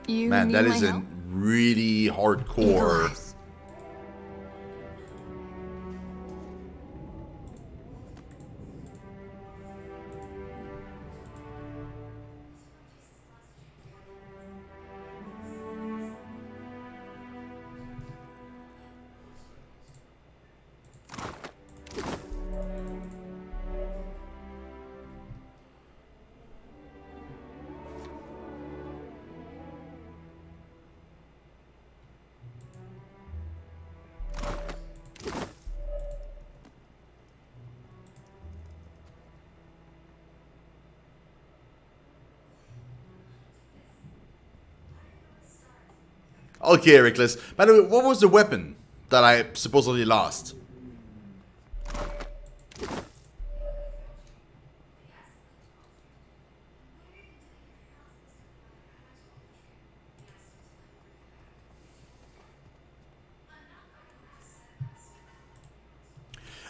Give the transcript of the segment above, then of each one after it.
Man, that is a really hardcore. Okay, Ericless. By the way, what was the weapon that I supposedly lost?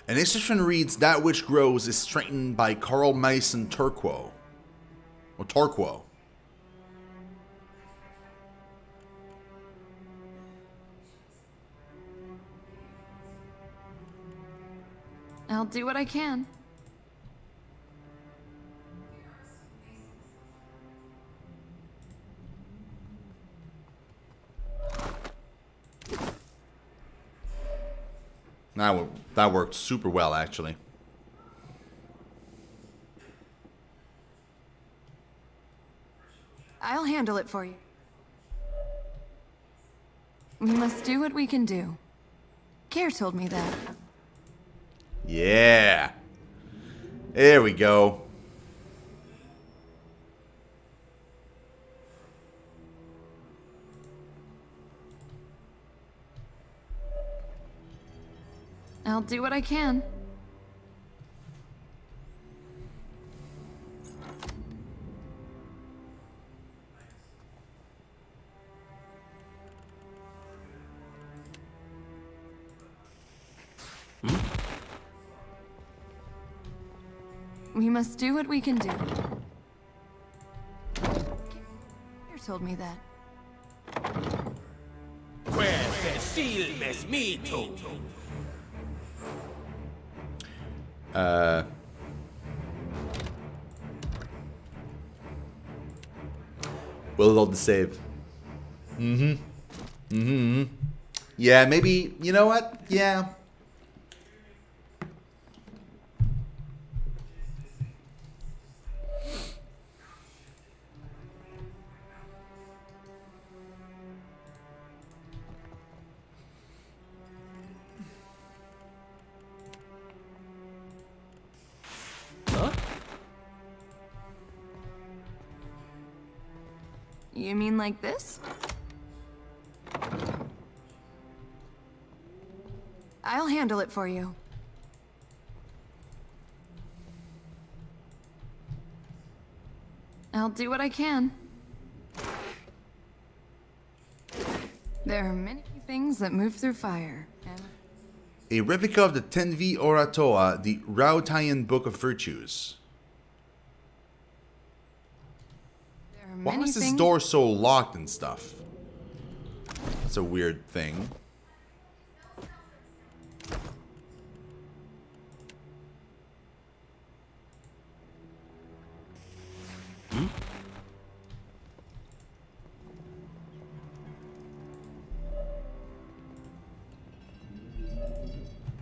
An inscription reads, "That which grows is strengthened by Carl Mason Turquo." Or Torquo. I'll do what I can. That worked super well, actually. I'll handle it for you. We must do what we can do. Care told me that. Yeah. There we go. I'll do what I can. We must do what we can do. Care told me that. We'll load the save. Yeah, maybe, you know what? Yeah. You mean like this? I'll handle it for you. I'll do what I can. There are many things that move through fire. A replica of the Tenvi Oratoa, the Raotayan Book of Virtues. Why was this door so locked and stuff? That's a weird thing.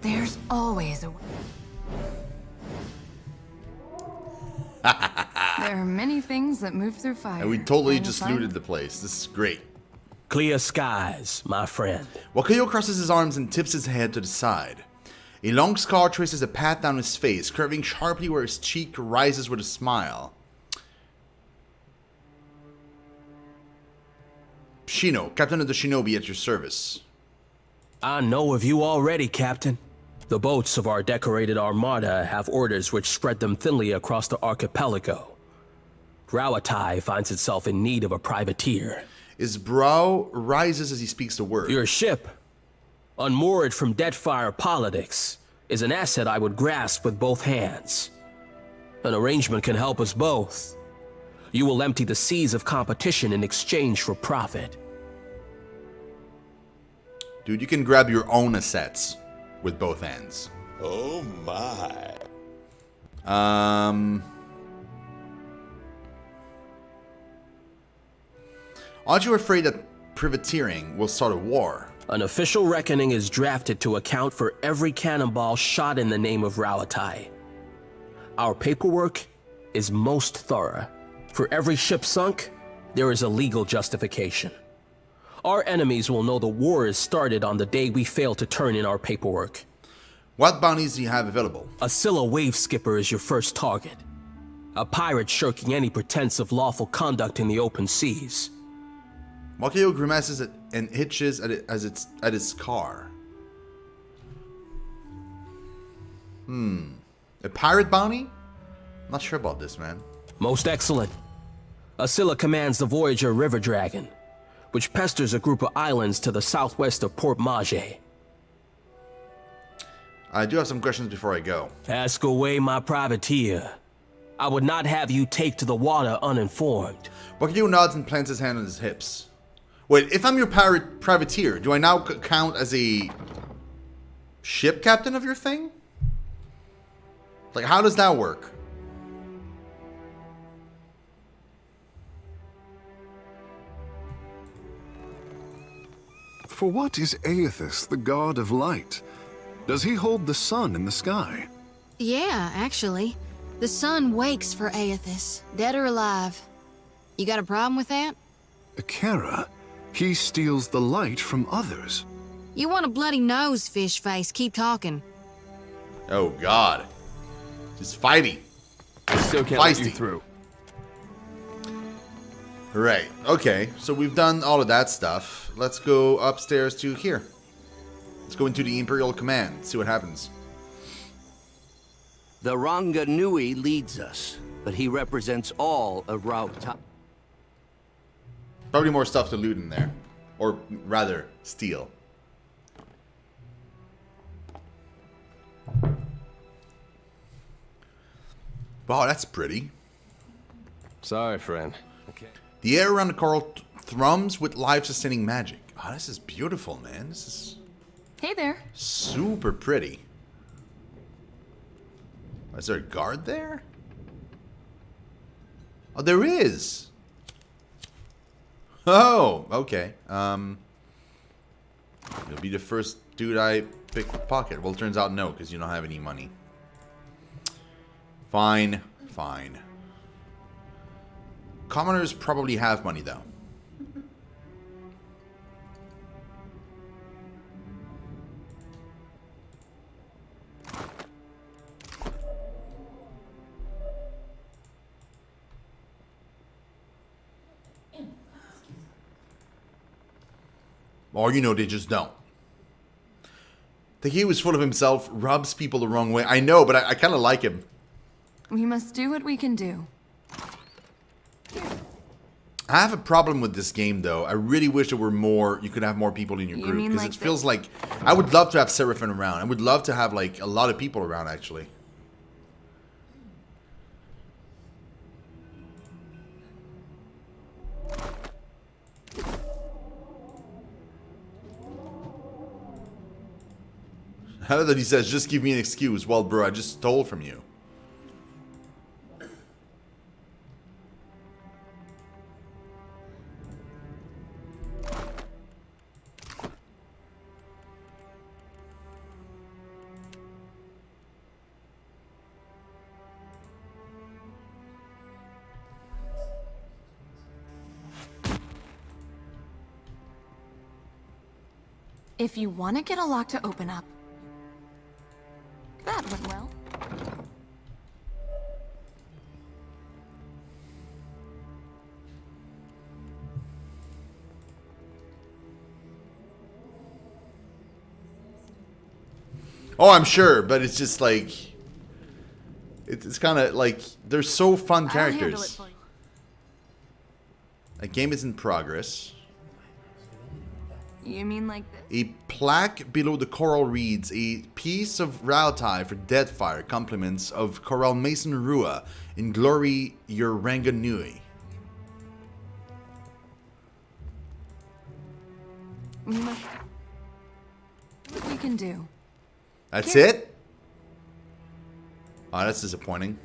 There's always a way. There are many things that move through fire. And we totally just looted the place. This is great. Clear skies, my friend. Wakayo crosses his arms and tips his head to the side. A long scar traces a path down his face, curving sharply where his cheek rises with a smile. Shino, captain of the shinobi at your service. I know of you already, Captain. The boats of our decorated armada have orders which spread them thinly across the archipelago. Rawatai finds itself in need of a privateer. His brow rises as he speaks the word. Your ship, unmoored from Deadfire politics, is an asset I would grasp with both hands. An arrangement can help us both. You will empty the seas of competition in exchange for profit. Dude, you can grab your own assets with both ends. Oh my. Aren't you afraid that privateering will start a war? An official reckoning is drafted to account for every cannonball shot in the name of Rauatai. Our paperwork is most thorough. For every ship sunk, there is a legal justification. Our enemies will know the war is started on the day we fail to turn in our paperwork. What bounties do you have available? A Scylla wave skipper is your first target. A pirate shirking any pretense of lawful conduct in the open seas. Makio grimaces and hitches at his car. A pirate bounty? Not sure about this, man. Most excellent. Scylla commands the Voyager River Dragon, which pesters a group of islands to the southwest of Port Mage. I do have some questions before I go. Ask away, my privateer. I would not have you take to the water uninformed. Makio nods and plants his hand on his hips. Wait, if I'm your privateer, do I now count as a ship captain of your thing? Like, how does that work? For what is Aethys, the god of light? Does he hold the sun in the sky? Yeah, actually. The sun wakes for Aethys, dead or alive. You got a problem with that? Akara, he steals the light from others. You want a bloody nose, fish face. Keep talking. Oh, God. Just fighty. Still can't let you through. Right. Okay. So we've done all of that stuff. Let's go upstairs to here. Let's go into the Imperial Command. See what happens. The Ranga Nui leads us, but he represents all of Rauatai. Probably more stuff to loot in there. Or rather, steal. Wow, that's pretty. Sorry, friend. Okay. The air around the coral thrums with life-sustaining magic. Oh, this is beautiful, man. This is Hey there. super pretty. Is there a guard there? Oh, there is. Oh, okay. You'll be the first dude I pick the pocket. Well, it turns out no, because you don't have any money. Fine, fine. Commoners probably have money, though. Or, you know, they just don't. The he was full of himself, rubs people the wrong way. I know, but I kind of like him. We must do what we can do. I have a problem with this game, though. I really wish there were more. You could have more people in your group, mean because like it feels like I would love to have Seraphim around. I would love to have like a lot of people around, actually. How that he says, "Just give me an excuse." Well, bro, I just stole from you. If you want to get a lock to open up. That went well. Oh, I'm sure, but it's just like it's kind of like they're so fun I'll handle it characters. for you. A game is in progress. You mean like this? A plaque below the coral reads, "A piece of Rauatai for Deadfire, compliments of Coral Mason Rua, in glory your Ranga Nui." We must... What we can do. That's it? Oh, that's disappointing.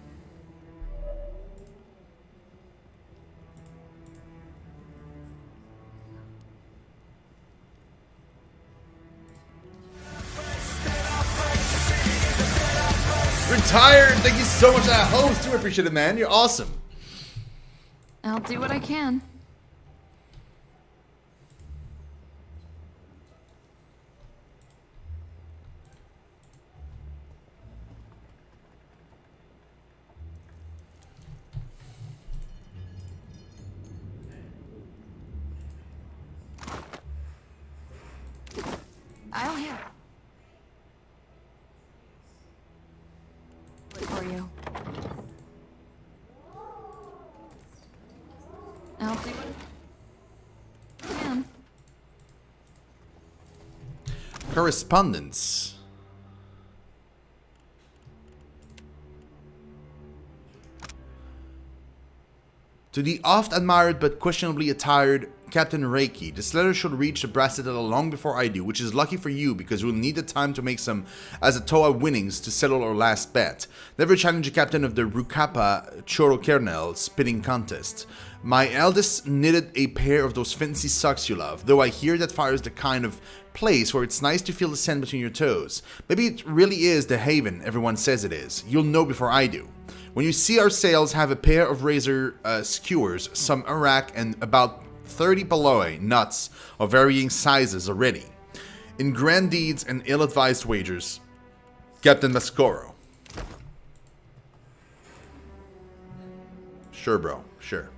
Retired! Thank you so much for that host. Do appreciate it, man. You're awesome. I'll do what I can. I'll handle it for you. I'll do what I can. Correspondence. To the oft-admired but questionably attired Captain Reiki, this letter should reach the Brass Citadel long before I do, which is lucky for you because we'll need the time to make some Azatoa winnings to settle our last bet. Never challenge the captain of the Rukapa Choro Kernel spinning contest. My eldest knitted a pair of those fancy socks you love, though I hear that fire is the kind of place where it's nice to feel the sand between your toes. Maybe it really is the haven everyone says it is. You'll know before I do. When you see our sails have a pair of razor skewers, some arak, and about 30 below nuts of varying sizes already. In grand deeds and ill-advised wagers, Captain Mascoro. Sure, bro. Sure.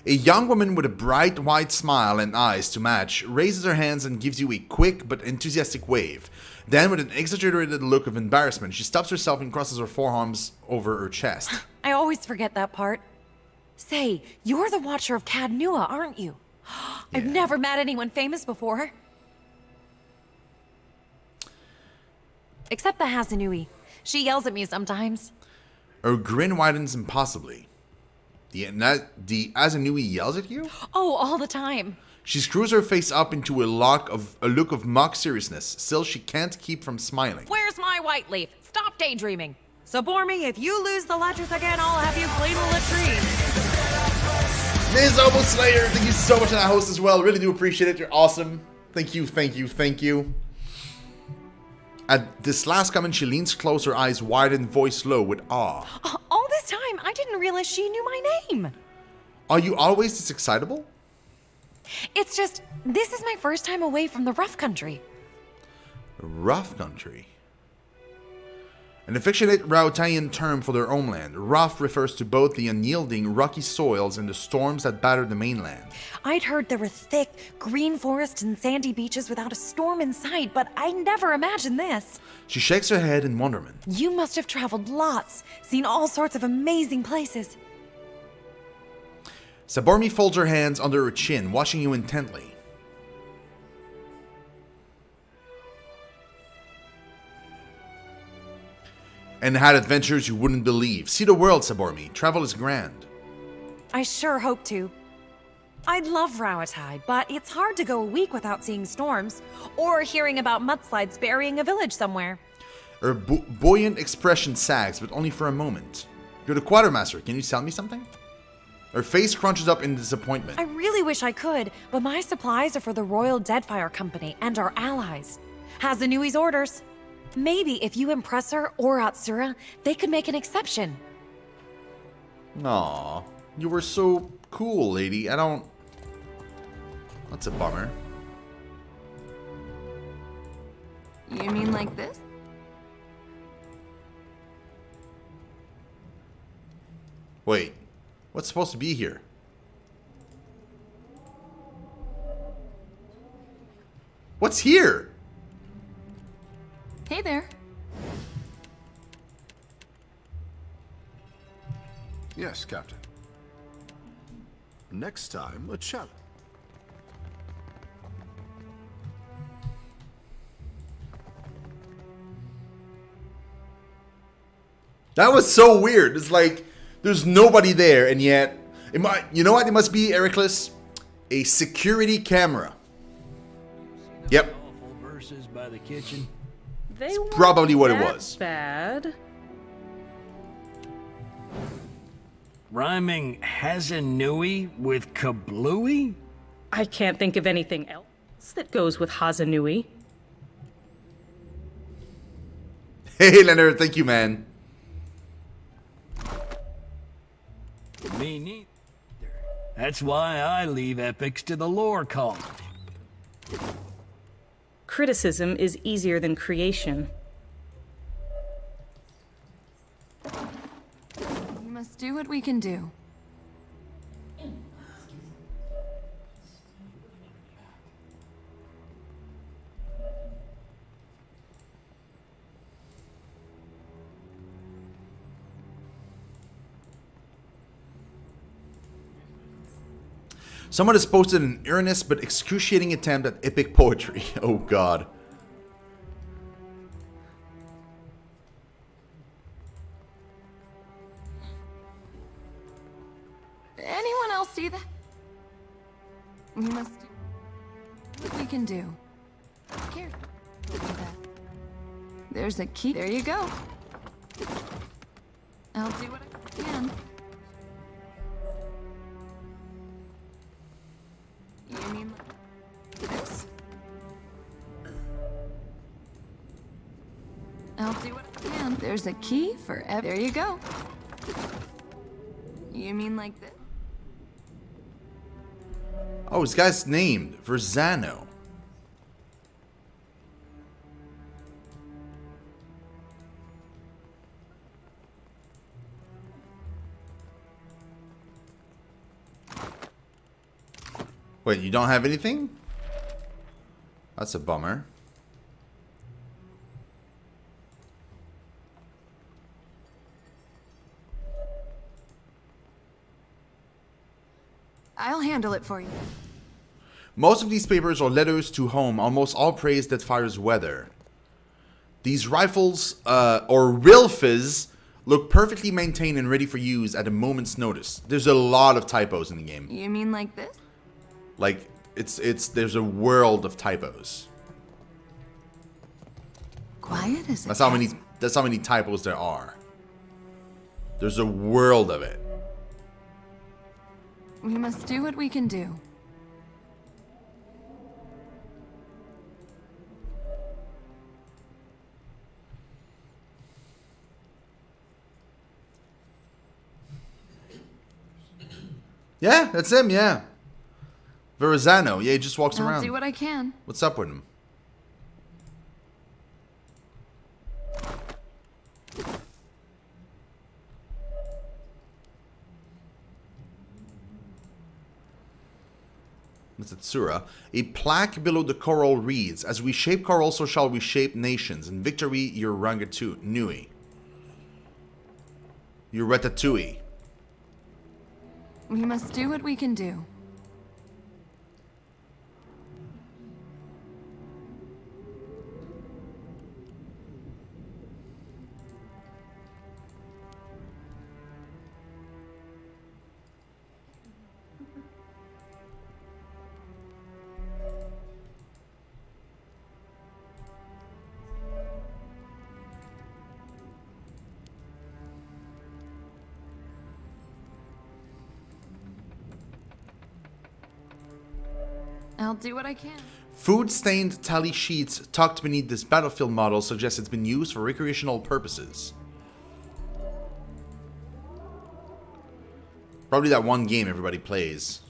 A young woman with a bright white smile and eyes to match raises her hands and gives you a quick but enthusiastic wave. Then, with an exaggerated look of embarrassment, she stops herself and crosses her forearms over her chest. I always forget that part. Say, you're the Watcher of Cadnua, aren't you? I've never met anyone famous before. Except the Hazanui. She yells at me sometimes. Her grin widens impossibly. The Azanui yells at you? Oh, all the time. She screws her face up into a look of mock seriousness. Still, she can't keep from smiling. Where's my white leaf? Stop daydreaming. So, Bormy, if you lose the ledgers again, I'll have you clean the latrine. Ms. Obo Slayer, thank you so much for that host as well. Really do appreciate it. You're awesome. Thank you, thank you, thank you. At this last comment, she leans close, her eyes wide and voice low with awe. All this time, I didn't realize she knew my name. Are you always this excitable? It's just, this is my first time away from the rough country. Rough country? An affectionate Raotayan term for their homeland. Rough refers to both the unyielding, rocky soils and the storms that batter the mainland. I'd heard there were thick, green forests and sandy beaches without a storm in sight, but I never imagined this. She shakes her head in wonderment. You must have traveled lots, seen all sorts of amazing places. Sabormi folds her hands under her chin, watching you intently. And had adventures you wouldn't believe. See the world, Sabormi. Travel is grand. I sure hope to. I'd love Rawatai, but it's hard to go a week without seeing storms, or hearing about mudslides burying a village somewhere. Her buoyant expression sags, but only for a moment. You're the quartermaster. Can you tell me something? Her face crunches up in disappointment. I really wish I could, but my supplies are for the Royal Deadfire Company and our allies. Hazanui's orders. Maybe if you impress her or Atsura, they could make an exception. Aw, you were so cool, lady. That's a bummer. You mean like this? Wait, what's supposed to be here? What's here? Hey there. Yes, Captain. Next time, a challenge. That was so weird. It's like there's nobody there, and yet, you know what? It must be Ericlus. A security camera. Yep. Verses by the kitchen. They Probably what it weren't was. Bad. Rhyming Hazanui with kablooey? I can't think of anything else that goes with Hazanui. Hey, Leonard, thank you, man. Me neither. That's why I leave epics to the lore college. Criticism is easier than creation. We must do what we can do. Someone has posted an earnest but excruciating attempt at epic poetry. Oh god. Anyone else see that? We must do what we can do. Care. There's a key. There you go. I'll do what I can. You mean like this? I'll do what I can. There's a key for there you go. You mean like this? Oh, this guy's named Verzano. Wait, you don't have anything? That's a bummer. I'll handle it for you. Most of these papers are letters to home, almost all praise Deadfire's weather. These rifles, or Rilfes, look perfectly maintained and ready for use at a moment's notice. There's a lot of typos in the game. You mean like this? Like, there's a world of typos. Quiet as That's how many typos there are. There's a world of it. We must do what we can do. Yeah, that's him, yeah. Verzano, yeah, he just walks I'll around. do what I can. What's up with him? That's Tsura. A plaque below the coral reads, "As we shape coral, so shall we shape nations. In victory, your Rangatui. Your Ratatouille." We must do what we can do. I'll do what I can. Food-stained tally sheets tucked beneath this battlefield model suggest it's been used for recreational purposes. Probably that one game everybody plays.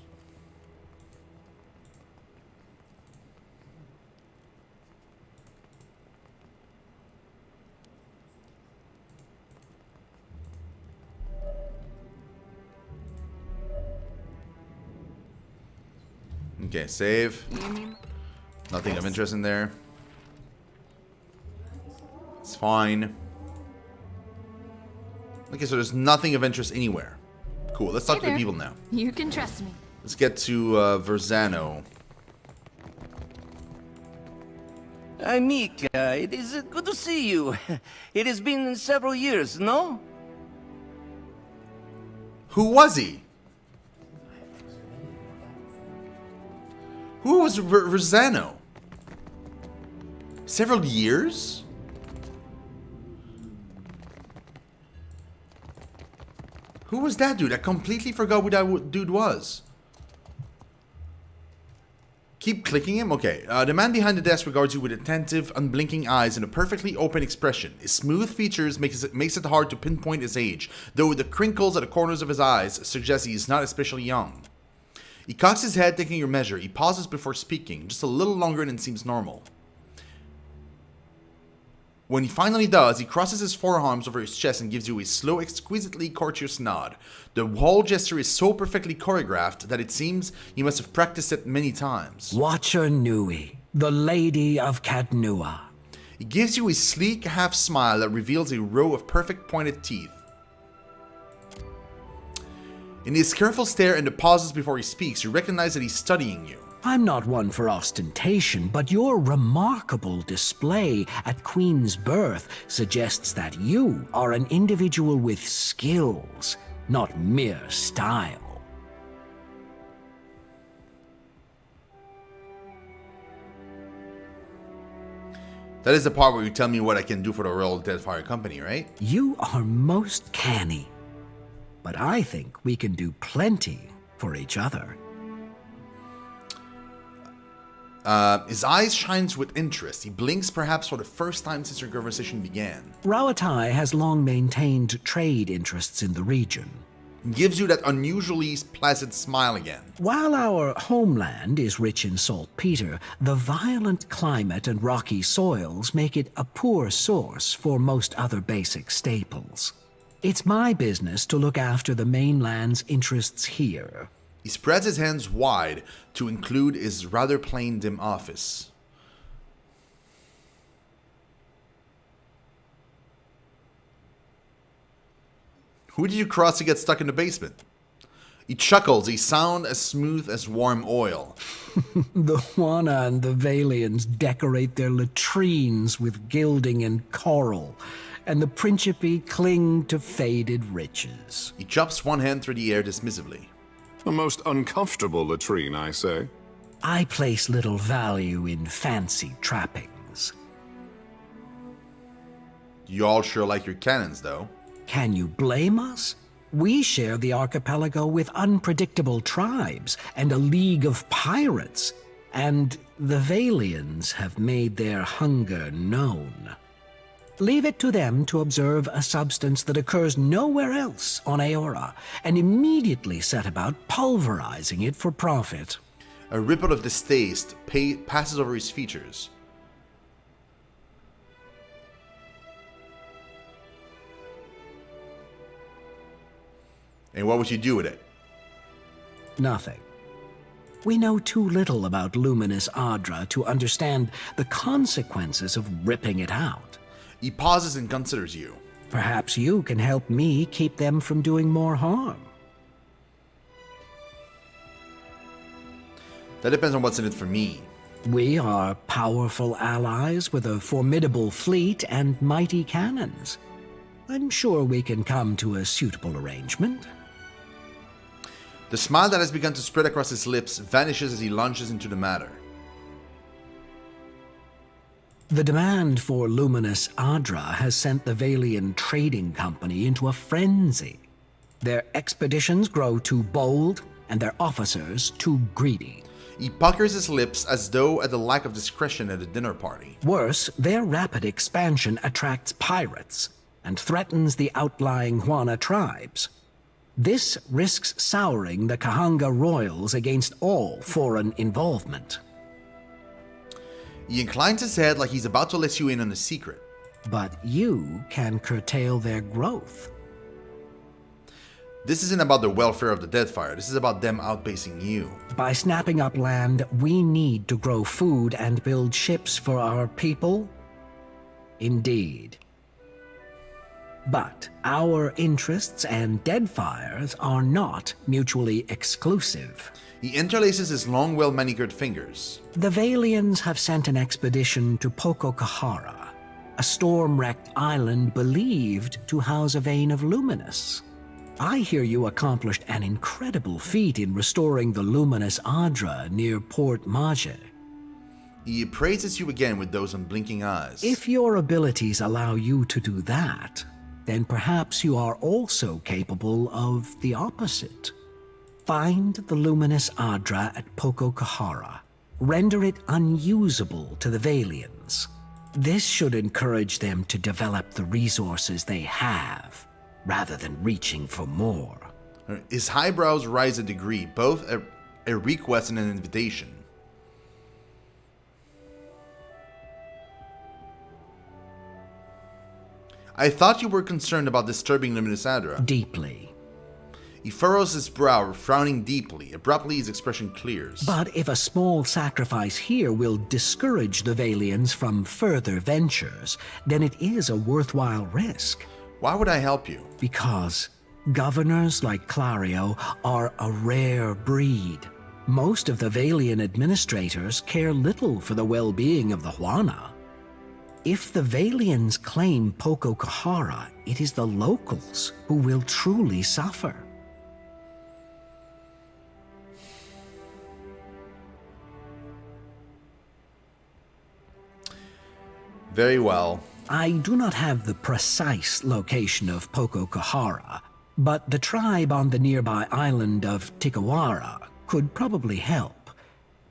Okay, save. Nothing of interest in there. It's fine. Okay, so there's nothing of interest anywhere. Cool, let's talk to the people now. You can trust me. Let's get to Verzano. Hi, Mika. It is good to see you. It has been several years, no? Who was he? Who was Rosano? Several years? Who was that dude? I completely forgot who that dude was. Keep clicking him? Okay. The man behind the desk regards you with attentive, unblinking eyes and a perfectly open expression. His smooth features makes it hard to pinpoint his age, though the crinkles at the corners of his eyes suggest he is not especially young. He cocks his head, taking your measure. He pauses before speaking, just a little longer than seems normal. When he finally does, he crosses his forearms over his chest and gives you a slow, exquisitely courteous nod. The whole gesture is so perfectly choreographed that it seems he must have practiced it many times. Watcher Nui, the Lady of Cadnua. He gives you a sleek half smile that reveals a row of perfect pointed teeth. In his careful stare and the pauses before he speaks, you recognize that he's studying you. I'm not one for ostentation, but your remarkable display at Queen's birth suggests that you are an individual with skills, not mere style. That is the part where you tell me what I can do for the Royal Deadfire Company, right? You are most canny, but I think we can do plenty for each other. His eyes shines with interest. He blinks perhaps for the first time since your conversation began. Rawatai has long maintained trade interests in the region. He gives you that unusually placid smile again. While our homeland is rich in saltpeter, the violent climate and rocky soils make it a poor source for most other basic staples. It's my business to look after the mainland's interests here. He spreads his hands wide to include his rather plain dim office. Who did you cross to get stuck in the basement? He chuckles, a sound as smooth as warm oil. The Juana and the Valians decorate their latrines with gilding and coral, and the Principe cling to faded riches. He chops one hand through the air dismissively. A most uncomfortable latrine, I say. I place little value in fancy trappings. You all sure like your cannons, though. Can you blame us? We share the archipelago with unpredictable tribes and a league of pirates, and the Valians have made their hunger known. Leave it to them to observe a substance that occurs nowhere else on Aora, and immediately set about pulverizing it for profit. A ripple of distaste passes over his features. And what would you do with it? Nothing. We know too little about luminous Adra to understand the consequences of ripping it out. He pauses and considers you. Perhaps you can help me keep them from doing more harm. That depends on what's in it for me. We are powerful allies with a formidable fleet and mighty cannons. I'm sure we can come to a suitable arrangement. The smile that has begun to spread across his lips vanishes as he launches into the matter. The demand for luminous Adra has sent the Valian Trading Company into a frenzy. Their expeditions grow too bold, and their officers too greedy. He puckers his lips as though at the lack of discretion at a dinner party. Worse, their rapid expansion attracts pirates and threatens the outlying Juana tribes. This risks souring the Kahanga royals against all foreign involvement. He inclines his head like he's about to let you in on a secret. But you can curtail their growth. This isn't about the welfare of the Deadfire. This is about them outpacing you. By snapping up land we need to grow food and build ships for our people? Indeed. But our interests and Deadfire's are not mutually exclusive. He interlaces his long, well-manicured fingers. The Valians have sent an expedition to Pococahara, a storm-wrecked island believed to house a vein of luminous. I hear you accomplished an incredible feat in restoring the luminous Adra near Port Maje. He praises you again with those unblinking eyes. If your abilities allow you to do that, then perhaps you are also capable of the opposite. Find the luminous Adra at Poko Kahara. Render it unusable to the Valians. This should encourage them to develop the resources they have, rather than reaching for more. His eyebrows rise a degree, both a request and an invitation. I thought you were concerned about disturbing Luminous Adra. Deeply. He furrows his brow, frowning deeply. Abruptly, his expression clears. But if a small sacrifice here will discourage the Valians from further ventures, then it is a worthwhile risk. Why would I help you? Because governors like Clario are a rare breed. Most of the Valian administrators care little for the well-being of the Huana. If the Valians claim Poko Kahara, it is the locals who will truly suffer. Very well. I do not have the precise location of Poko Kahara, but the tribe on the nearby island of Tikawara could probably help.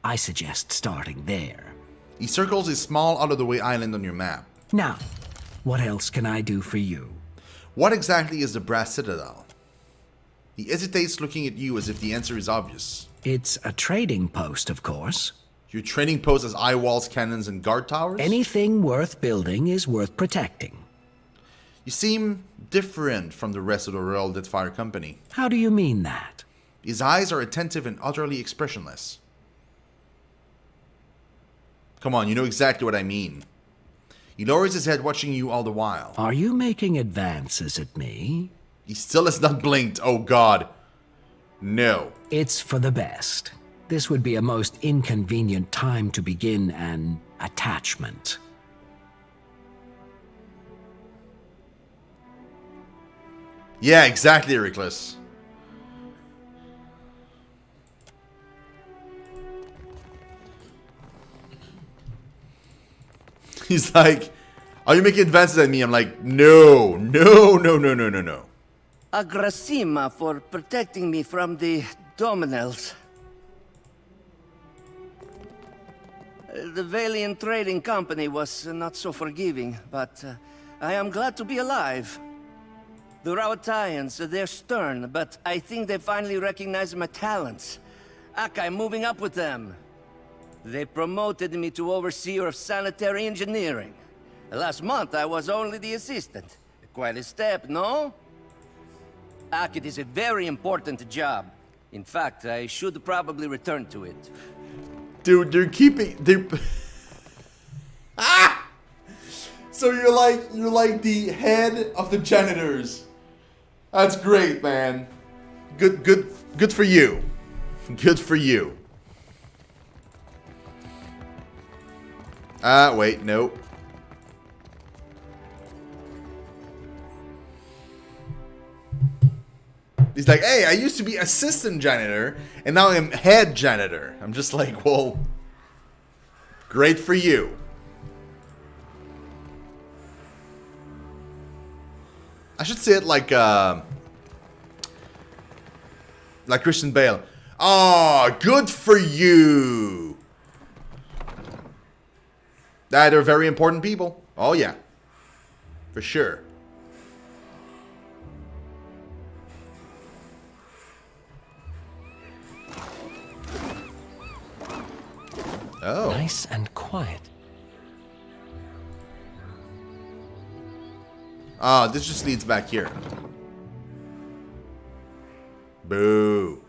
I suggest starting there. He circles a small out-of-the-way island on your map. Now, what else can I do for you? What exactly is the Brass Citadel? He hesitates, looking at you as if the answer is obvious. It's a trading post, of course. Your trading post has eye walls, cannons, and guard towers? Anything worth building is worth protecting. You seem different from the rest of the Royal Deadfire Company. How do you mean that? His eyes are attentive and utterly expressionless. Come on, you know exactly what I mean. He lowers his head, watching you all the while. Are you making advances at me? He still has not blinked. Oh God. No. It's for the best. This would be a most inconvenient time to begin an attachment. Yeah, exactly, Ericlus. He's like, are you making advances at me? I'm like, no, no, no, no, no, no, no. Agrasima for protecting me from the Dominels. The Valiant Trading Company was not so forgiving, but I am glad to be alive. The Rawatayans, they're stern, but I think they finally recognize my talents. I'm moving up with them. They promoted me to Overseer of Sanitary Engineering. Last month, I was only the assistant. Quite a step, no? It is a very important job. In fact, I should probably return to it. Dude, they're ah! So you're like the head of the janitors. That's great, man. Good for you. Good for you. Wait, nope. He's like, hey, I used to be assistant janitor, and now I'm head janitor. I'm just like, well, great for you. I should say it like Christian Bale. Oh, good for you. They're very important people. Oh, yeah. For sure. Oh. Nice and quiet. Ah, this just leads back here. Boo.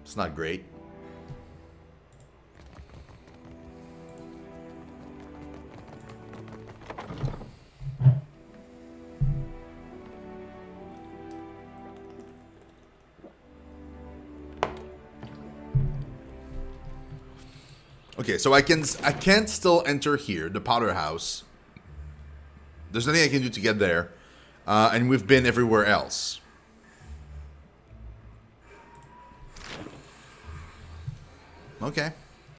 It's not great. Okay, so I can't still enter here, the Potter House. There's nothing I can do to get there. And we've been everywhere else. Okay.